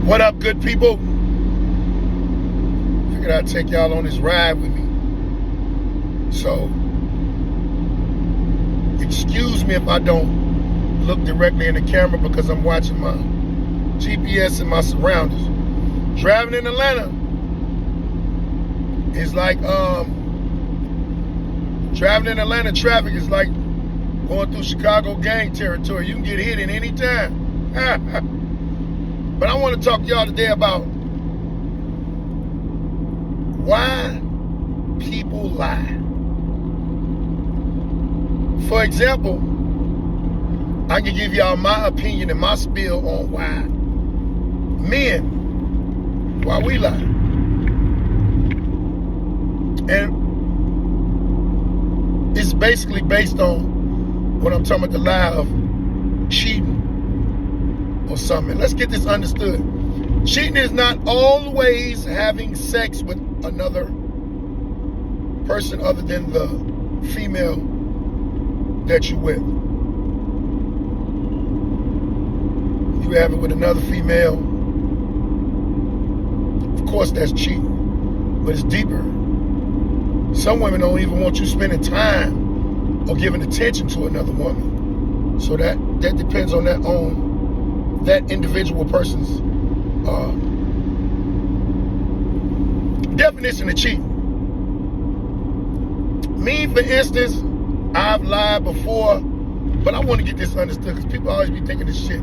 What up, good people? Figured I'd take y'all on this ride with me. So, excuse me if I don't look directly in the camera because I'm watching my GPS and my surroundings. Driving in Atlanta is like, driving in Atlanta traffic is like going through Chicago gang territory. You can get hit at any time. But I want to talk to y'all today about why people lie. For example, I can give y'all my opinion and my spiel on why we lie. And it's basically based on what I'm talking about, the lie of cheating or something. Let's get this understood. Cheating is not always having sex with another person other than the female that you with. You have it with another female, of course that's cheating, but it's deeper. Some women don't even want you spending time or giving attention to another woman. So that depends on that individual person's definition of cheating. Me, for instance, I've lied before, but I want to get this understood because people always be thinking this shit.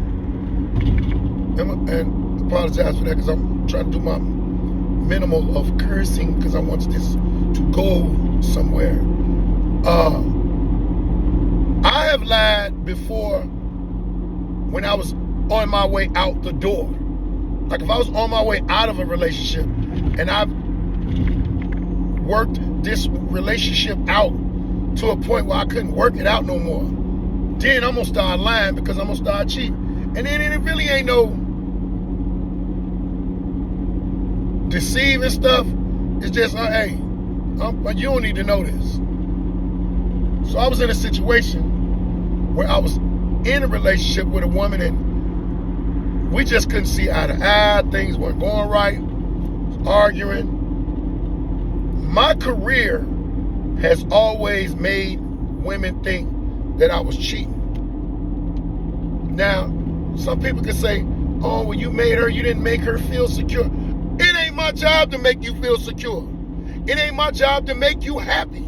And apologize for that because I'm trying to do my minimal of cursing because I want this to go somewhere. I have lied before when I was on my way out the door. Like if I was on my way out of a relationship and I've worked this relationship out to a point where I couldn't work it out no more, then I'm gonna start lying because I'm gonna start cheating. And then it really ain't no deceiving stuff. It's just, hey, you don't need to know this. So I was in a situation where I was in a relationship with a woman and we just couldn't see eye to eye. Things weren't going right. Arguing. My career has always made women think that I was cheating. Now, some people can say, oh, well, you made her, you didn't make her feel secure. It ain't my job to make you feel secure. It ain't my job to make you happy.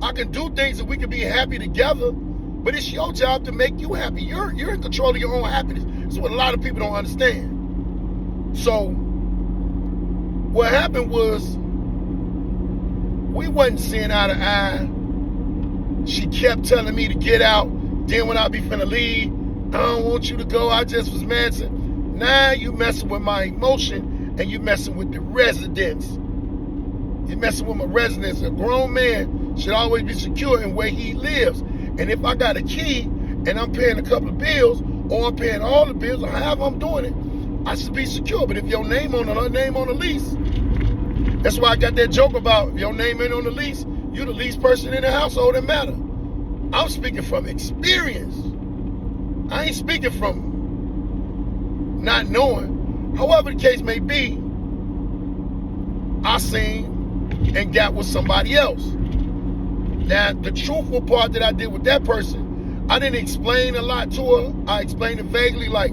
I can do things and we can be happy together, but it's your job to make you happy. You're in control of your own happiness. That's what a lot of people don't understand. So, what happened was, we wasn't seeing eye to eye. She kept telling me to get out. Then when I be finna leave, I don't want you to go. I just was mad. Now you messing with my emotion and you messing with the residence. You're messing with my residence. A grown man should always be secure in where he lives. And if I got a key and I'm paying a couple of bills or I'm paying all the bills or however I'm doing it, I should be secure. But if your name on the lease, that's why I got that joke about your name ain't on the lease, you the least person in the household that matter. I'm speaking from experience. I ain't speaking from not knowing. However the case may be, I seen and got with somebody else. Now, the truthful part that I did with that person, I didn't explain a lot to her. I explained it vaguely like,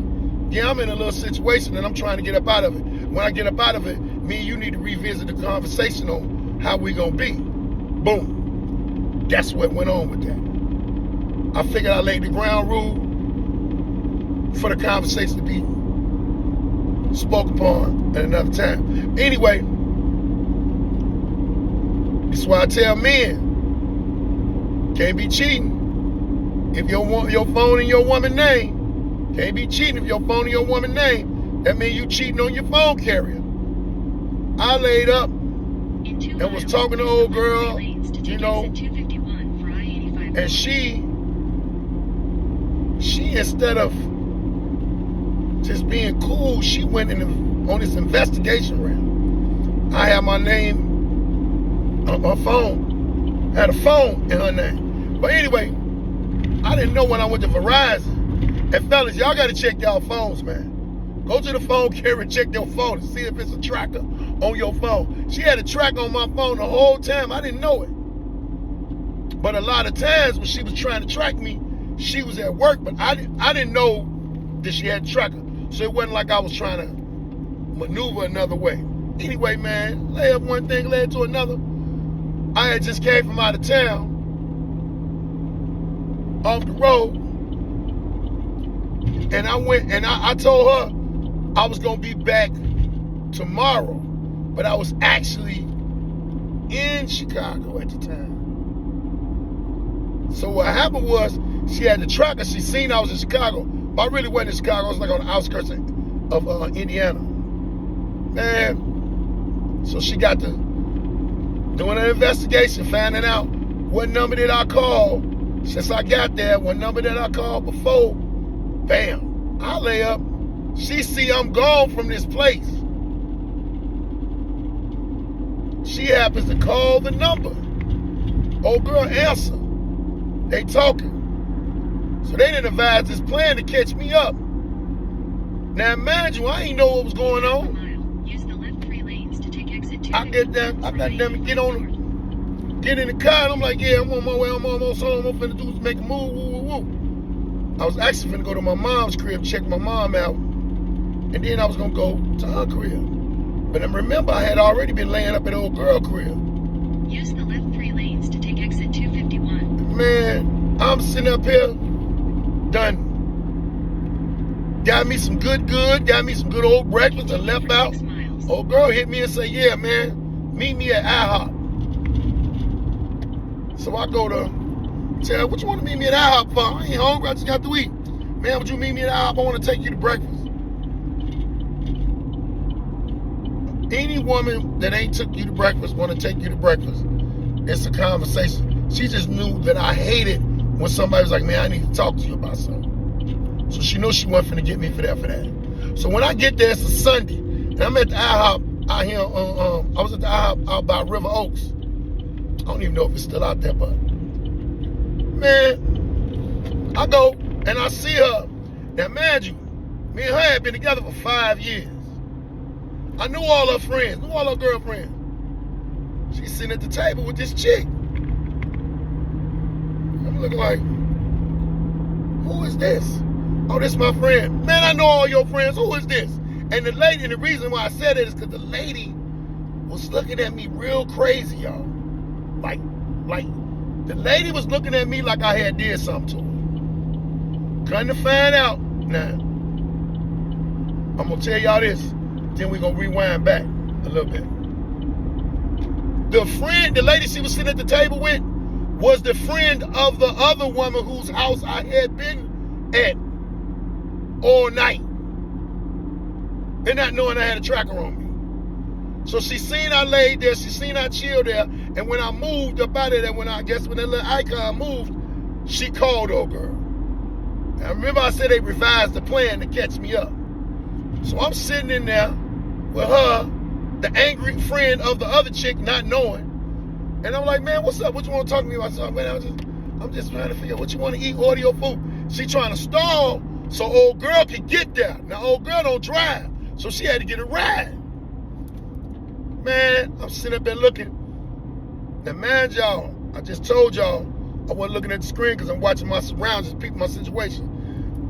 yeah, I'm in a little situation and I'm trying to get up out of it. When I get up out of it, me and you need to revisit the conversation on how we gonna be. Boom. That's what went on with that. I figured I laid the ground rule for the conversation to be spoke upon at another time. Anyway, that's why I tell men, can't be cheating if your phone in your woman's name. Can't be cheating if your phone in your woman's name. That means you cheating on your phone carrier. I laid up and was talking to old girl, you know, and she instead of just being cool, she went on this investigation round. I had my name on my phone, had a phone in her name. But anyway, I didn't know when I went to Verizon. And fellas, y'all got to check y'all phones, man. Go to the phone carrier and check your phone to see if it's a tracker on your phone. She had a tracker on my phone the whole time. I didn't know it. But a lot of times when she was trying to track me, she was at work, but I didn't know that she had a tracker. So it wasn't like I was trying to maneuver another way. Anyway, man, lay up one thing led to another. I had just came from out of town, off the road, and I went and I told her I was gonna be back tomorrow, but I was actually in Chicago at the time. So what happened was she had the tracker. She seen I was in Chicago, but I really wasn't in Chicago. I was like on the outskirts of Indiana. Man, so she got to doing an investigation, finding out what number did I call since I got there, what number did I call before. Bam, I lay up. She see I'm gone from this place. She happens to call the number. Old girl answer. They talking. So they didn't advise this plan to catch me up. Now mind you, I ain't know what was going on. Use the left 3 lanes to take exit 2. I got them get in the car, and I'm like, yeah, I'm on my way, I'm almost home. I'm finna do is make a move, woo, woo, woo. I was actually finna go to my mom's crib, check my mom out, and then I was gonna go to her crib. But then remember, I had already been laying up at the old girl crib. Use the left 3 lanes to take exit 251. Man, I'm sitting up here, done. Got me some good, got me some good old breakfast and left out. 6 miles. Old girl hit me and say, yeah, man, meet me at IHOP. So I go to tell her, what you want to meet me at IHOP for? I ain't hungry, I just got to eat. Man, would you meet me at IHOP? I want to take you to breakfast. Any woman that ain't took you to breakfast want to take you to breakfast. It's a conversation. She just knew that I hated when somebody was like, man, I need to talk to you about something. So she knew she wasn't finna get me for that. So when I get there, it's a Sunday, and I'm at the IHOP out here. I was at the IHOP out by River Oaks. I don't even know if it's still out there, but man, I go and I see her. Now, mind you, me and her had been together for 5 years. I knew all her friends, knew all her girlfriends. She's sitting at the table with this chick. I'm looking like, who is this? Oh, this is my friend. Man, I know all your friends. Who is this? And the lady, and the reason why I said it is because the lady was looking at me real crazy, y'all. Like, the lady was looking at me like I had did something to her. Come to find out, now, I'm going to tell y'all this, then we're going to rewind back a little bit. The friend, the lady she was sitting at the table with, was the friend of the other woman whose house I had been at all night, and not knowing I had a tracker on me. So she seen I laid there, she seen I chilled there, and when I moved up out of there, when that little icon moved, she called old girl. Now remember I said they revised the plan to catch me up. So I'm sitting in there with her, the angry friend of the other chick, not knowing, and I'm like, man, what's up? What you want to talk to me about? So, man, I'm just trying to figure out what you want to eat, order your food. She trying to stall so old girl could get there. Now old girl don't drive, so she had to get a ride. Man, I'm sitting up there looking. Now man, y'all, I just told y'all I wasn't looking at the screen because I'm watching my surroundings, peeping my situation.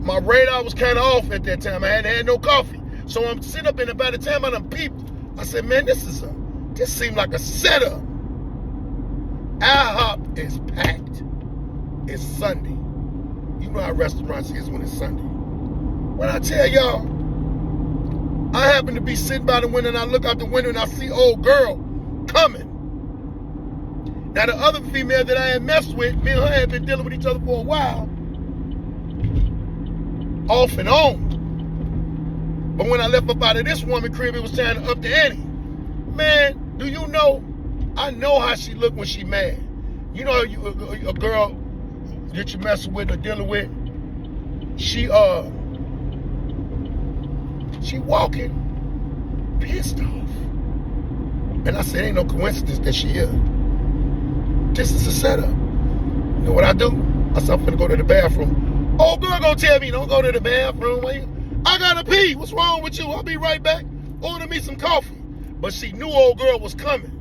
My radar was kind of off at that time. I hadn't had no coffee. So I'm sitting up in there. By the time I done peeped, I said, man, this seemed like a setup. IHOP is packed. It's Sunday. You know how restaurants is when it's Sunday. When I tell y'all, I happen to be sitting by the window and I look out the window and I see old girl coming. Now the other female that I had messed with, me and her had been dealing with each other for a while, off and on. But when I left up out of this woman crib, it was time to up the ante. Man, do you know, I know how she look when she mad. You know, a girl that you messing with or dealing with, she walking pissed off. And I said, ain't no coincidence that she is. This is a setup. You know what I do? I said, I'm finna go to the bathroom. Old girl gonna tell me, don't go to the bathroom. I gotta pee. What's wrong with you? I'll be right back. Order me some coffee. But she knew old girl was coming.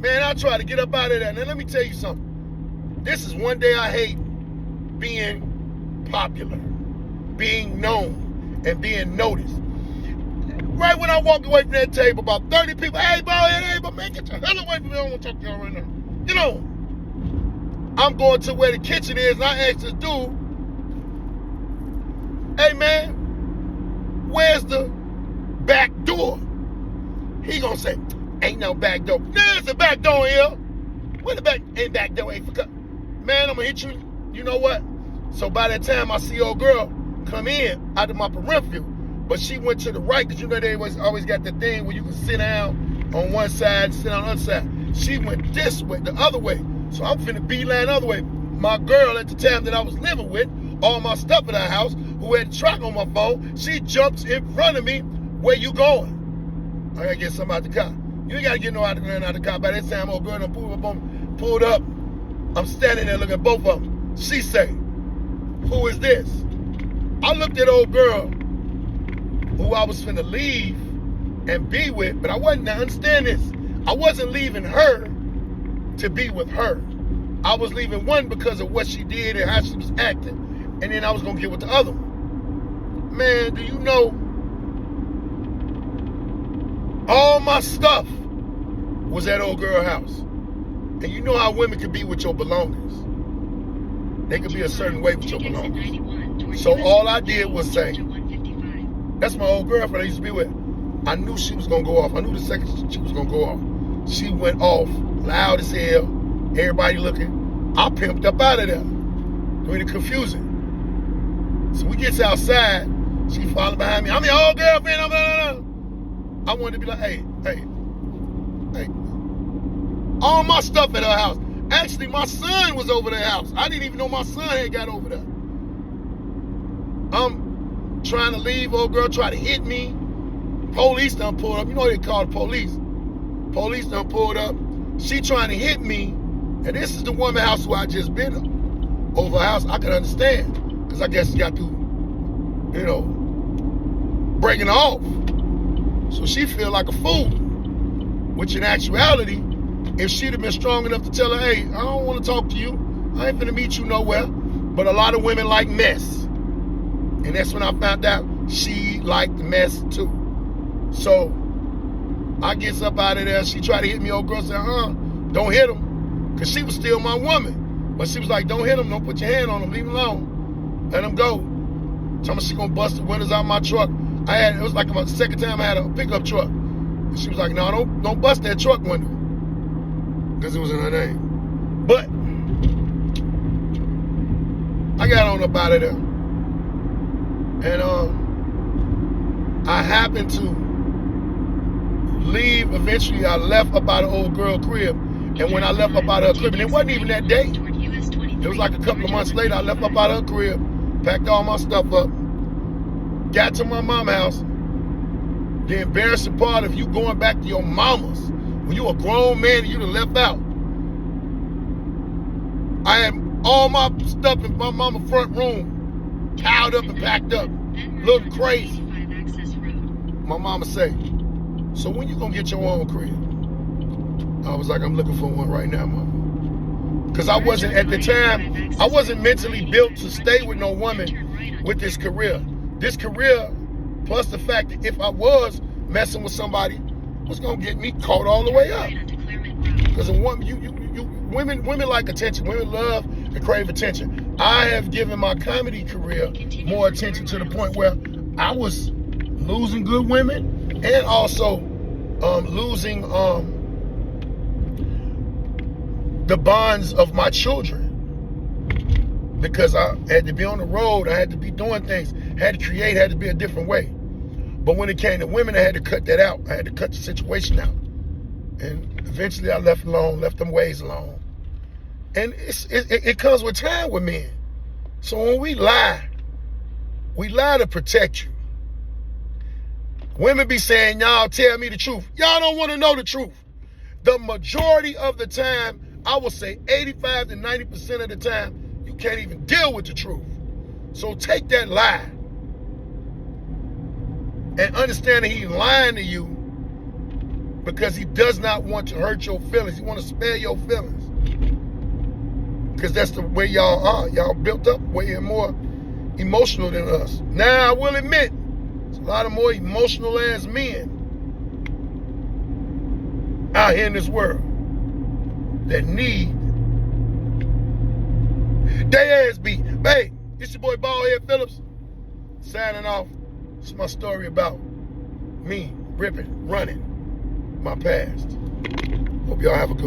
Man, I tried to get up out of there. Now, let me tell you something. This is one day I hate being popular, being known, and being noticed. Right when I walked away from that table, about 30 people, hey, bro, man, get your hell away from me. I don't want to talk to y'all right now. You know, I'm going to where the kitchen is, and I asked this dude, hey, man, where's the back door? He gonna say, ain't no back door. There's a back door here. Where the back? Ain't back door. Ain't for cut. Man, I'm gonna hit you. You know what? So by that time, I see old girl come in out of my peripheral, but she went to the right, because you know they always got the thing where you can sit down on one side, sit on the other side. She went this way, the other way. So I'm finna beeline the other way. My girl at the time that I was living with, all my stuff in our house, who had the track on my phone, she jumps in front of me. Where you going? I gotta get something out the car. You ain't gotta get no out of the car. By that time, old girl done pulled up. I'm standing there looking at both of them. She say, who is this? I looked at old girl who I was finna leave and be with, but I wasn't. Now understand this. I wasn't leaving her to be with her. I was leaving one because of what she did and how she was acting, and then I was gonna get with the other one. Man, do you know, all my stuff was at old girl house. And you know how women can be with your belongings. They can be a certain way with your belongings. So all I did was say, that's my old girlfriend I used to be with. I knew she was going to go off. I knew the second she was going to go off. She went off loud as hell. Everybody looking. I pimped up out of there. Really confusing. So we get outside. She followed behind me. I'm your old girlfriend. I wanted to be like, hey. All my stuff at her house. Actually, my son was over their house. I didn't even know my son had got over there. I'm trying to leave. Old girl tried to hit me. Police done pulled up. You know what they call the police. Police done pulled up. She trying to hit me. And this is the woman house where I just been over her house. I could understand. Because I guess she got through, breaking her off. So she feel like a fool. Which in actuality, if she'd have been strong enough to tell her, hey, I don't want to talk to you. I ain't finna meet you nowhere. But a lot of women like mess. And that's when I found out she liked mess too. So I gets up out of there. She tried to hit me. Old girl said, don't hit him. Because she was still my woman. But she was like, don't hit him. Don't put your hand on him. Leave him alone. Let him go. Tell me she gonna bust the windows out my truck. It was like about the second time I had a pickup truck. And she was like, no, don't bust that truck window. Because it was in her name. But I got on up out of there. And I happened to leave. Eventually, I left up out of old girl crib. And when I left up out of her crib, and it wasn't even that day. It was like a couple of months later, I left up out of her crib, packed all my stuff up, got to my mama's house. The embarrassing part of you going back to your mama's, when you a grown man and you done left out. I had all my stuff in my mama's front room, piled up and packed up, looking crazy. My mama say, so when you gonna get your own crib? I was like, I'm looking for one right now, mama. Because I wasn't, at the time, I wasn't mentally built to stay with no woman with this career. This career, plus the fact that if I was messing with somebody, was gonna get me caught all the way up. Because a woman, women like attention. Women love and crave attention. I have given my comedy career more attention to the point where I was losing good women and also losing the bonds of my children. Because I had to be on the road, I had to be doing things, had to create, had to be a different way. But when it came to women, I had to cut that out. I had to cut the situation out. And eventually I left them ways alone. And it comes with time with men. So when we lie to protect you. Women be saying, y'all tell me the truth. Y'all don't want to know the truth. The majority of the time, I will say 85 to 90% of the time, you can't even deal with the truth. So take that lie and understanding he's lying to you because he does not want to hurt your feelings. He want to spare your feelings. Because that's the way y'all are. Y'all built up way more emotional than us. Now, I will admit, there's a lot of more emotional ass men out here in this world that need their ass beat. Hey, it's your boy Baldhead Phillips signing off. It's my story about me running my past. Hope y'all have a good